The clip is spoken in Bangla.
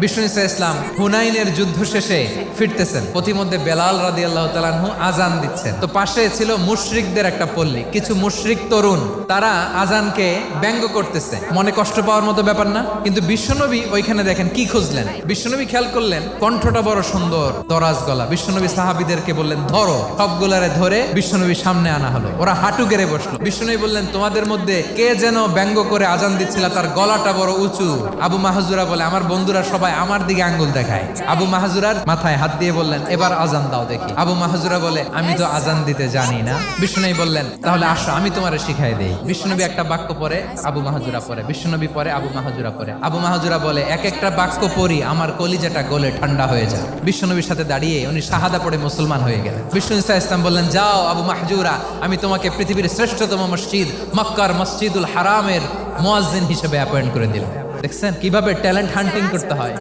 বিষ্ণু ঈসা ইসলাম হুনাইনের যুদ্ধ শেষে ফিরতেছেন, পথিমধ্যে বেলাল রাদিয়াল্লাহু তাআলা আনহু আজান দিচ্ছেন। তো পাশে ছিল মুশরিকদের একটা পল্লী, কিছু মুশরিক তরুণ, তারা আজানকে ব্যঙ্গ করতেছে। মনে কষ্ট পাওয়ার মতো ব্যাপার না, কিন্তু বিশ্বনবী ওইখানে দেখেন কি খুঁজলেন। বিশ্বনবী খেয়াল করলেন কণ্ঠটা বড় সুন্দর, দরাজ গলা। বিশ্বনবী সাহাবীদেরকে বললেন ধরো, সবগুলারে ধরে বিশ্বনবী সামনে আনা হলো। ওরা হাঁটু গেড়ে বসলো। বিশ্বনবী বললেন তোমাদের মধ্যে কে যেন ব্যঙ্গ করে আজান দিচ্ছিল, তার গলাটা বড় উঁচু। আবু মাহজুরা বলে আমার বন্ধুরা সবাই আমার দিকে আঙ্গুল দেখায়। আবু মাহজুরার মাথায় হাত দিয়ে বললেন এবার আজান দাও দেখি। আবু মাহজুরা বলে আমি তো আজান দিতে জানি না। বিশ্বনবী বললেন তাহলে আসো আমি তোমারে শিখাই দেই। বিশ্বনবী একটা বাক্য পরে, আবু মাহজুরা পরে, বিশ্বনবী পরে, আবু মাহজুরা পরে। আবু মাহজুরা বলে এক একটা বাক্য পড়ি আমার কলিজাটা গলে ঠান্ডা হয়ে যায়। বিশ্বনবীর সাথে দাঁড়িয়ে উনি শাহাদা পড়ে মুসলমান হয়ে গেলেন। বিষ্ণু ঈসা ইসলাম বললেন যাও আবু মাহজুরা, আমি তোমাকে পৃথিবীর শ্রেষ্ঠতম মসজিদ মক্কার মসজিদুল হারামের মুয়াজ্জিন হিসেবে অ্যাপয়েন্ট করে দিলাম। দেখছেন কিভাবে ট্যালেন্ট হান্টিং করতে হয়।